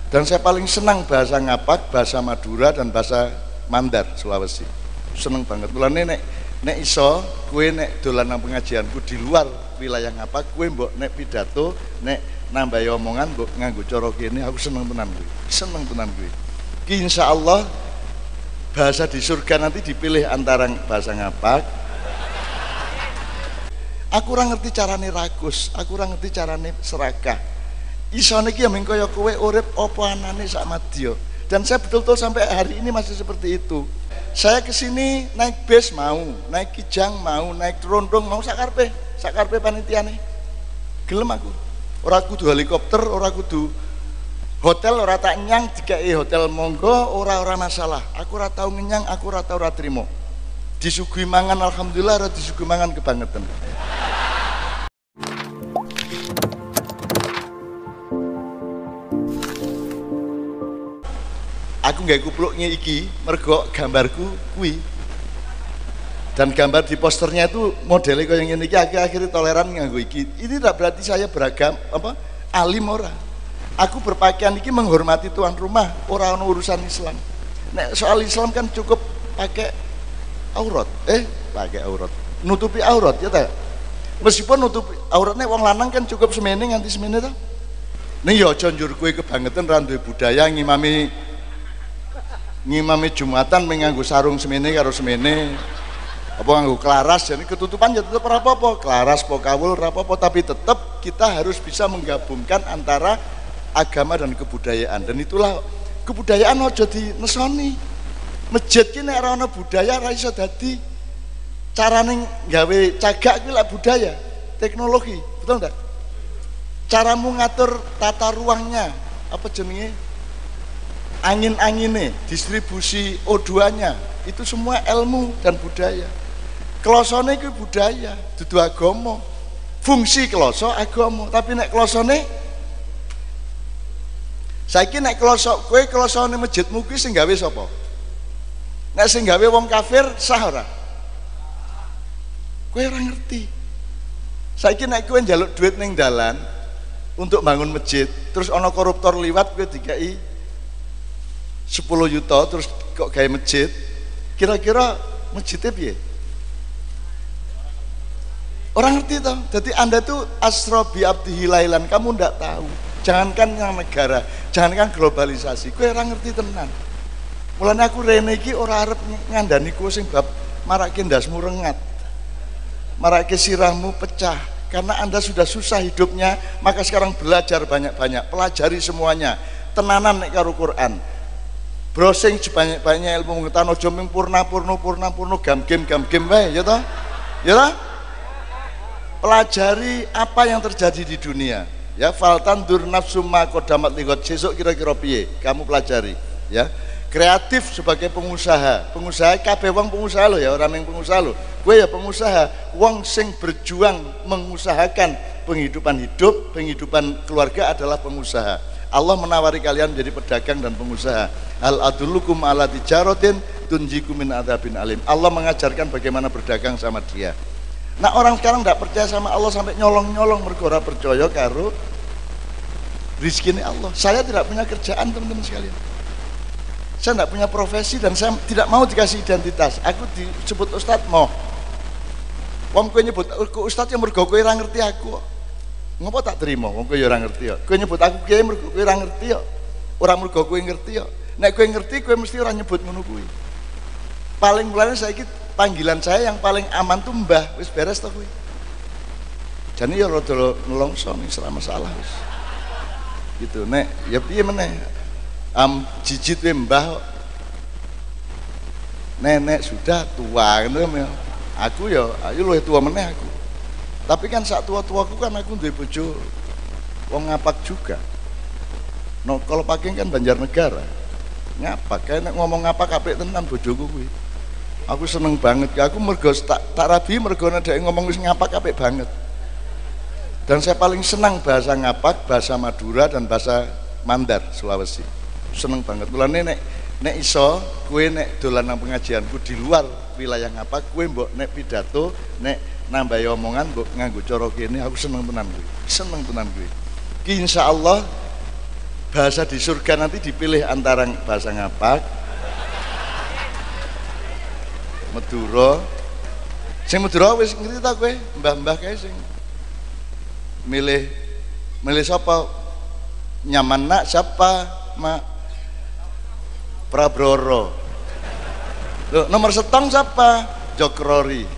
Dan saya paling senang bahasa Ngapak, bahasa Madura dan bahasa Mandar Sulawesi. Seneng banget. Mulane nek iso kue nek dolan nang pengajianku di luar wilayah Ngapak, kue mbok nek pidato, nek nambahi omongan mbok nganggo cara kene, aku seneng tenan kuwi. Seneng tenan kuwi. Ki insyaallah bahasa di surga nanti dipilih antara bahasa Ngapak. Aku ora ngerti carane ragus, aku ora ngerti carane serakah. Isone ki ya mung kaya kowe urip apa anane sak madya. Dan saya betul-betul sampai hari ini masih seperti itu. Saya kesini naik bis mau, naik kijang mau, naik rondong mau, sakarpe panitiane. Gelem aku. Ora kudu helikopter, ora kudu hotel, ora tak nyang dikai hotel monggo, ora masalah. Aku ora tau ngenyang, aku ora tau ora trimo. Disuguhi mangan alhamdulillah, ora disuguhi mangan kebangetan. Aku nggak kupluknya iki mergo gambarku kui, dan gambar di posternya itu modelnya kayak yang ini. Akhir-akhir toleran nganggo iki. Ini tidak berarti saya beragam alim ora. Aku berpakaian iki menghormati tuan rumah, orang urusan Islam. Nek soal Islam kan cukup pakai aurat, pakai aurat, nutupi aurat ya tak. Meskipun nutupi auratnya wong lanang kan cukup semene nganti semene ta. Ning ya aja njur kowe kebangetan ra duwe budaya ngimami Jumatan menganggo sarung semene karo semene, apa nganggo kelaras, jadi ketutupan ya tetap ora apa-apa, kelaras po kawul ora apa-apa, tapi tetap kita harus bisa menggabungkan antara agama dan kebudayaan. Dan itulah kebudayaan aja dinesoni. Masjid ki nek ora ana budaya ora iso dadi. Carane gawe cagak kuwi lak budaya, teknologi, betul enggak? Caramu ngatur tata ruangnya, apa jenenge? Angin-anginnya, distribusi O2-nya, itu semua ilmu dan budaya. Klosone itu budaya, dudu agama. Fungsi kloso agama, tapi nek klosone saiki nek kowe klosone masjidmu kuwi sing gawe sapa? Nek sing gawe wong kafir sah ora? Kowe ora ngerti. Saiki nek kowe njaluk duit ning dalan untuk bangun masjid, terus ana koruptor liwat kowe dikai 10 juta terus kok gawe masjid, kira-kira masjidnya piye? Orang ngerti toh. Jadi Anda tuh asra bi abdihi lailan, kamu ndak tahu. Jangankan yang negara, jangankan globalisasi, kowe ora ngerti tenan. Mulane aku rene iki ora arep ngandani kowe sing bab marake ndasmu rengat, marake sirahmu pecah. Karena Anda sudah susah hidupnya, maka sekarang belajar banyak-banyak, pelajari semuanya. Tenanan nek karo Quran. Browsing sebanyak-banyak ilmu pengetahuan, aja mung purna gam-game wae ya toh? Ya toh? Pelajari apa yang terjadi di dunia. Ya, faltan dur nafsum ma qadamat liqad, sesuk kira-kira piye? Kamu pelajari, ya. Kreatif sebagai pengusaha. Pengusaha kabeh wong pengusaha lo ya, orang yang pengusaha lo. Gue ya pengusaha, wong sing berjuang mengusahakan penghidupan keluarga adalah pengusaha. Allah menawari kalian menjadi pedagang dan pengusaha. Al adullukum ala tijaratin tunjikum min adzabin alim. Allah mengajarkan bagaimana berdagang sama dia. Nah, orang sekarang tidak percaya sama Allah sampai nyolong-nyolong mergo ora percaya karo rizkine Allah. Saya tidak punya kerjaan, teman-teman sekalian. Saya tidak punya profesi dan saya tidak mau dikasih identitas. Aku disebut ustad mau. Wong kowe nyebut aku ustad yang mergo kowe ora ngerti aku. Ngopo tak terima wong kowe ya ora ngerti ya. Kowe nyebut aku kiai mergo kowe ora ngerti ya. Ora mergo kowe ngerti ya. Nek kowe ngerti kowe mesti ora nyebut ngono kuwi. Paling mulane saiki panggilan saya yang paling aman tuh mbah, wis beres to kuwi. Jane ya rada nelongso ning ora masalah wis. Gitu nek ya piye meneh. Jijit we mbah. Nenek sudah tua ngono ya. Aku ya ayo luwih tua meneh aku. Tapi kan sak tua-tuaku kan aku duwe bojo wong Ngapak juga. No, kalau paking kan Banjarnegara. Ngapak, kayak ngomong Ngapak apik tenan bojoku kuwi. Aku seneng banget. Aku mergo tak rabi mergo dhek ngomong wis Ngapak apik banget. Dan saya paling senang bahasa Ngapak, bahasa Madura dan bahasa Mandar Sulawesi. Seneng banget. Mulane nek iso kowe nek dolan nang pengajianku di luar wilayah Ngapak, kowe mbok nek pidato, nek nambahi omongan mbok nganggo cara kene, aku seneng tenan kuwi. Seneng tenan kuwi. Ki insyaallah bahasa di surga nanti dipilih antara bahasa ngapak, Madura. Sing Madura wis ngerti ta kowe, mbah-mbah kae sing milih sapa? Nyaman nak siapa? Mak Prabroro. Loh, nomor setong siapa? Jokrori.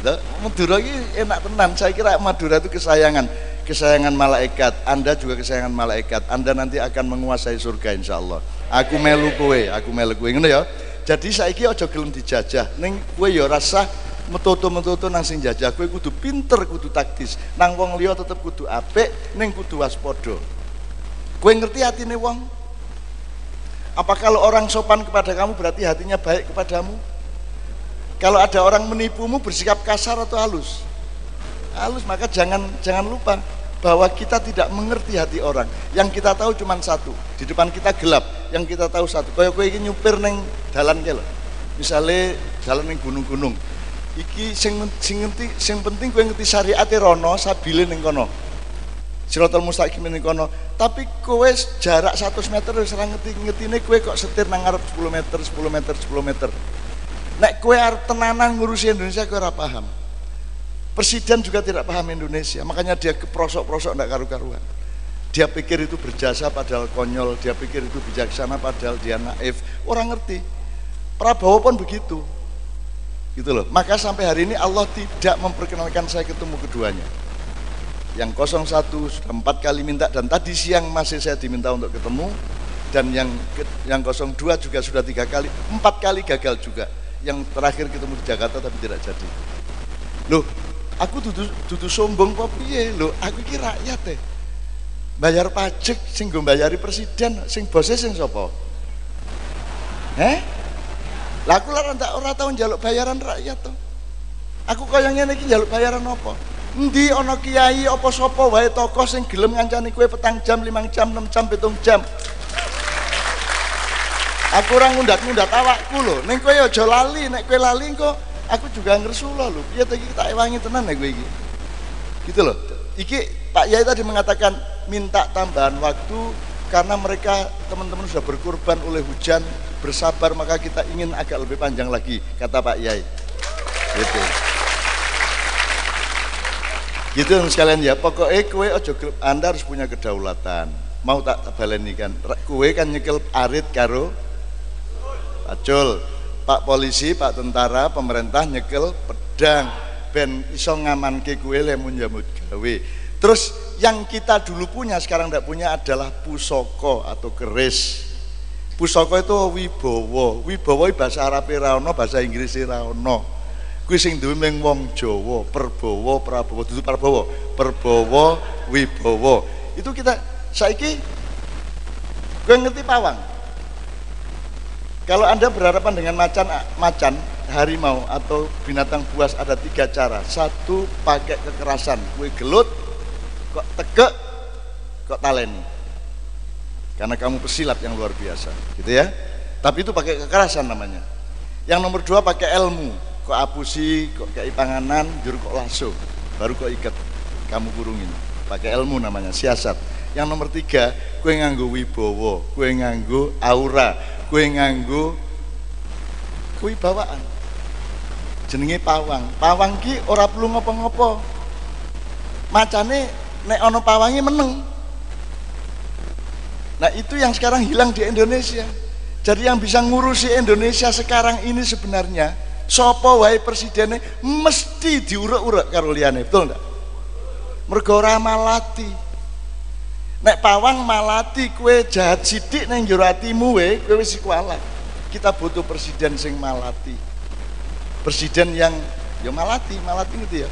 Loh, Madura ini enak tenan. Saya kira Madura itu kesayangan malaikat. Anda juga kesayangan malaikat. Anda nanti akan menguasai surga insyaallah. Aku melu kowe ngono ya. Jadi saiki aja gelem dijajah. Ning kowe ya rasa metutu nang sing jajah. Kowe kudu pinter, kudu taktis. Nang wong liya tetep kudu apik, ning kudu waspada. Kowe ngerti hatine wong? Apa kalau orang sopan kepada kamu berarti hatinya baik kepadamu? Kalau ada orang menipumu bersikap kasar atau halus? Halus, maka jangan lupa bahwa kita tidak mengerti hati orang. Yang kita tahu cuma satu, di depan kita gelap, yang kita tahu satu. Kaya kowe iki nyupir ning dalan ki lho. Misale dalan ning gunung-gunung. Iki sing penting kowe ngerti syariate rono, sabile ning kono. Siratal mustaqim ning kono. Tapi kowe jarak 100 meter wis ora ngertine kowe kok setir nang ngarep 10 meter. Nek kowe arep tenanan ngurusi Indonesia kowe ora paham. Presiden juga tidak paham Indonesia, makanya dia keprosok-prosok ndak karu-karuan. Dia pikir itu berjasa padahal konyol, dia pikir itu bijaksana padahal dia naif. Orang ngerti. Prabowo pun begitu. Gitu loh. Maka sampai hari ini Allah tidak memperkenalkan saya ketemu keduanya. Yang 01 sudah 4 kali minta dan tadi siang masih saya diminta untuk ketemu, dan yang 02 juga sudah 3 kali, 4 kali gagal juga. Yang terakhir ketemu di Jakarta tapi tidak jadi. Loh, aku dudu sombong kok piye lho, aku iki rakyat teh. Bayar pajak sing nggo mbayari presiden, sing bose sing sapa? Lah aku ora tau njaluk bayaran rakyat to. Aku kaya ngene iki njaluk bayaran apa? Endi ana kiai apa sapa wae tokoh sing gelem ngancani kowe 4 jam, 5 jam, 6 jam, 7 jam. Aku ora ngundat-ngundat awakku lho. Ning kowe aja lali, nek kowe lali kok aku juga ngersula lho. Piye to iki tak ewangi tenan nek kowe iki. Gitu loh. Iki Pak Yai tadi mengatakan minta tambahan waktu karena mereka teman-teman sudah berkorban oleh hujan, bersabar, maka kita ingin agak lebih panjang lagi, kata Pak Yai. Gitu. Gitu sekalian ya. Pokoknya kowe aja, Anda harus punya kedaulatan. Mau tak baleni kan? Kowe kan nyekel arit karo pacul. Pak polisi, Pak tentara, pemerintah nyekel pedang ben iso ngamanke kowe le nyambut gawe. Terus yang kita dulu punya sekarang tidak punya adalah pusaka atau keris. Pusaka itu wibawa. Wibawa bahasa Arab ra ono, bahasa Inggris ra ono. Kuwi sing duwe mung wong Jawa, Perbawa, Prabawa, dudu Prabawa, Perbawa, Wibawa. Itu kita saiki kowe ngerti pawang. Kalau Anda berhadapan dengan macan, harimau atau binatang buas ada 3 cara. 1 pakai kekerasan, kowe gelut, kok tegek, kok taleni. Karena kamu pesilat yang luar biasa, gitu ya. Tapi itu pakai kekerasan namanya. Yang nomor 2 pakai ilmu, kok apusi, kok kayak panganan, juru kok lasso, baru kok ikat, kamu kurungin. Pakai ilmu namanya, siasat. Yang nomor 3, kowe nganggo wibawa, kowe nganggo aura, kowe nganggo kewibawaan. Jenenge pawang. Pawang ki ora perlu ngopo-ngopo. Macane nek ana pawange meneng. Nah, itu yang sekarang hilang di Indonesia. Jadi yang bisa ngurusi Indonesia sekarang ini sebenarnya sapa wae presidennya mesti diurek-urek karo liyane, betul ndak? Mergo ora malati. Nek pawang malati kowe jahat sithik ning njero atimu kowe wis kualat. Kita butuh presiden sing malati. Presiden yang ya malati gitu ya.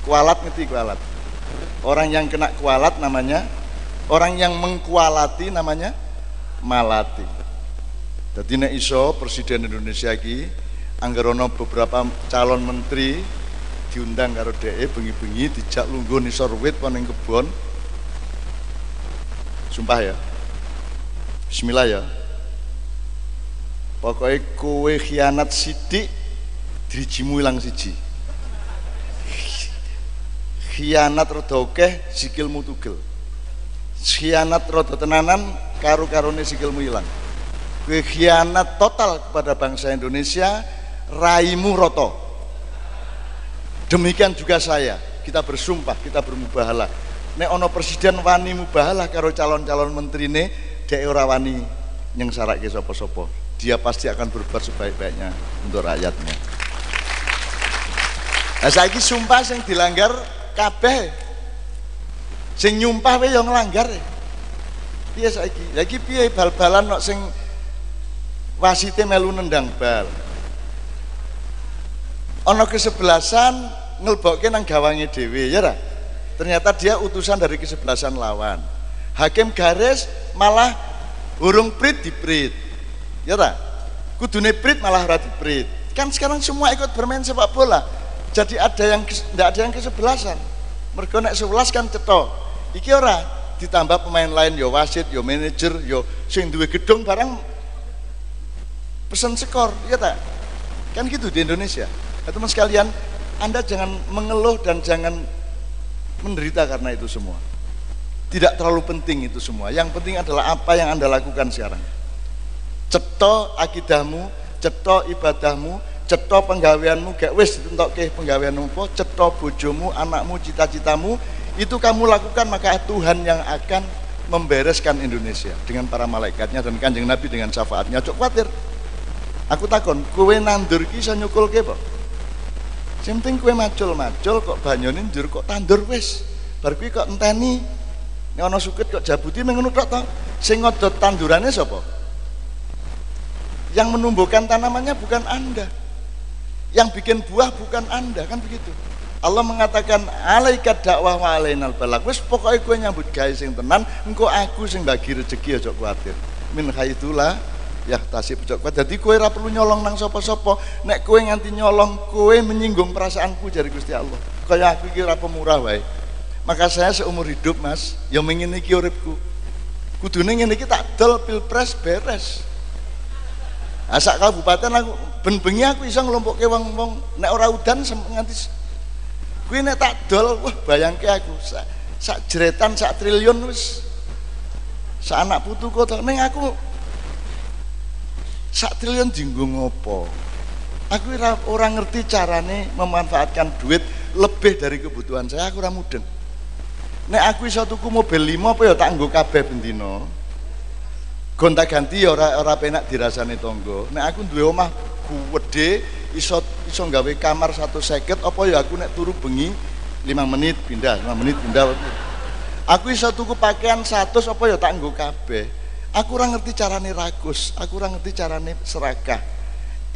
Kualat ngerti kualat. Orang yang kena kualat namanya, orang yang mengkualati namanya malati. Jadi nek iso presiden Indonesia iki anggarono beberapa calon menteri diundang karo DE bengi-bengi dijak lungguh nisor wit ning kebon. Sumpah ya. Bismillah ya. Pokoknya kowe khianat sithik drijimu ilang siji. khianat rada akeh sikilmu tugel. Khianat rada tenanan karo-karone sikilmu ilang. Kowe khianat total kepada bangsa Indonesia, raimu roto. Demikian juga saya, kita bersumpah, kita bermubahalah. Nek ono presiden wani mubahalah karo calon-calon menterine, dek ora wani nyengsarake sapa-sapa. Dia pasti akan berbuat sebaik-baiknya untuk rakyatnya. Nah saiki sumpah sing dilanggar kabeh. Sing nyumpah wae yo nglanggar. Piye saiki? Lah iki piye bal-balan kok sing wasite melu nendang bal. Ana kesebelasan ngelbokke nang gawange dhewe, ya ra? Ternyata dia utusan dari kesebelasan lawan. Hakim garis malah urung prit diprit. Ya ta? Kudune prit malah ora diprit. Kan sekarang semua ikut bermain sepak bola. Jadi ndak ada yang kesebelasan. Mergo nek 11 kan cetok. Iki ora ditambah pemain lain yo wasit, yo manajer, yo sing duwe gedung barang pesen skor, ya ta? Kan gitu di Indonesia. Nah, teman sekalian, Anda jangan mengeluh dan jangan menderita karena itu semua. Tidak terlalu penting itu semua. Yang penting adalah apa yang Anda lakukan sekarang. Cetha akidahmu, cetha ibadahmu, cetha penggaweanmu, gak wis ditentokke penggaweanmu apa, cetha bojomu, anakmu, cita-citamu, itu kamu lakukan, maka Tuhan yang akan membereskan Indonesia dengan para malaikatnya dan Kanjeng Nabi dengan syafaatnya. Cok khawatir. Aku takon, kowe nandur ki iso nyukulke apa? Sing penting kowe macul-macul kok banyune ndur kok tandur wis. Bar kuwi kok enteni. Nek ana suket kok jabuti mengono tok to. Sing ngodot tandurane sapa? Yang menumbuhkan tanamannya bukan Anda. Yang bikin buah bukan Anda, kan begitu. Allah mengatakan alaikat dakwah wa alainal balagh. Wis pokoke kowe nyambut gawe sing tenan, engko aku sing bagi rezeki aja kuwatir. Min haitsulah ya tasib cok. Jadi kowe ora perlu nyolong nang sapa-sapa. Nek kowe nganti nyolong, kowe menyinggung perasaanku jari Gusti Allah. Kaya aku iki ora pemurah wae. Maka saya seumur hidup, Mas, ya mengene iki uripku. Kudune ngene iki tak dol pilpres beres. Asak kabupaten aku ben bengi aku iso nglompokke wong-wong nek ora udan nganti kuwi nek tak dol, wah bayangke aku sak jeretan sak triliun wis. Sak anak putuku to ning aku sak triliun dienggo ngopo? Aku ora ngerti carane memanfaatkan duit lebih dari kebutuhan saya, aku ora mudeng. Nek aku iso tuku mobil 5 apa ya tak nggo kabeh ben dina. Gonta-ganti ya ora penak dirasani tangga. Nek aku duwe omah gedhe iso gawe kamar 150 apa ya aku nek turu bengi 5 menit pindah, 5 menit pindah. Aku iso tuku pakaian 100 apa ya tak nggo kabeh. Aku ora ngerti carane ragus, aku ora ngerti carane serakah.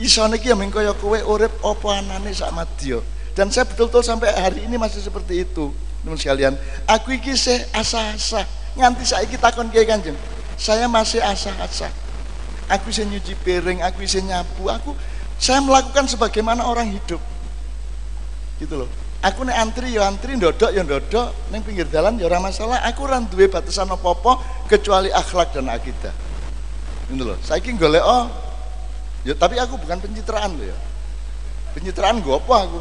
Isone iki ya mung kaya kowe urip apa anane sak madya. Dan saya betul-betul sampai hari ini masih seperti itu. Teman sekalian, aku iki isih asa-asa. Nganti saiki takon kiai Kanjeng. Saya masih asa-asa. Aku isih nyuci piring, aku isih nyapu, saya melakukan sebagaimana orang hidup. Gitu loh. Aku nek antri ya antri, ndodok ya ndodok, ning pinggir dalan ya ora masalah. Aku ora duwe batasan apa-apa kecuali akhlak dan akidah. Gitu loh. Saiki golek ya tapi aku bukan pencitraan loh ya. Pencitraan gue apa aku?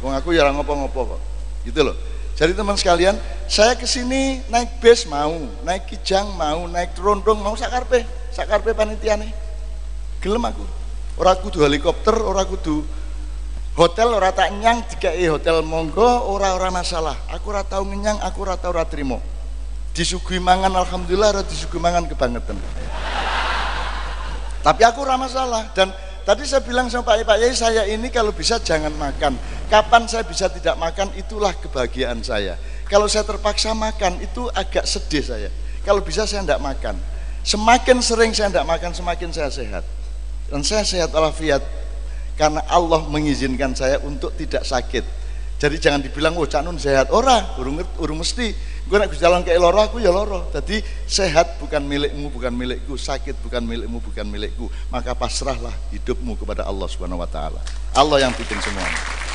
Wong aku ya ora ngopo-ngopo kok. Gitu loh. Jadi teman sekalian, saya kesini naik bis mau, naik kijang mau, naik trondong mau, sakarpe panitiane. Gelem aku. Ora kudu helikopter, ora kudu hotel, ora tak nyang dikai hotel monggo, ora masalah. Aku ora tau ngenyang, aku ora tau ora trimo. Disuguhi mangan alhamdulillah, ora disuguhi mangan kebangetan. Tapi aku ora masalah. Dan tadi saya bilang sama Pak Yai, saya ini kalau bisa jangan makan. Kapan saya bisa tidak makan, itulah kebahagiaan saya. Kalau saya terpaksa makan, itu agak sedih saya. Kalau bisa saya tidak makan. Semakin sering saya tidak makan, semakin saya sehat. Dan saya sehat walafiat karena Allah mengizinkan saya untuk tidak sakit. Jadi jangan dibilang, oh Cak Nun sehat. Urung mesti. Gue nek jalan ke loro, aku ya loro. Jadi sehat bukan milikmu, bukan milikku. Sakit bukan milikmu, bukan milikku. Maka pasrahlah hidupmu kepada Allah Subhanahu wa taala. Allah yang bikin semuanya.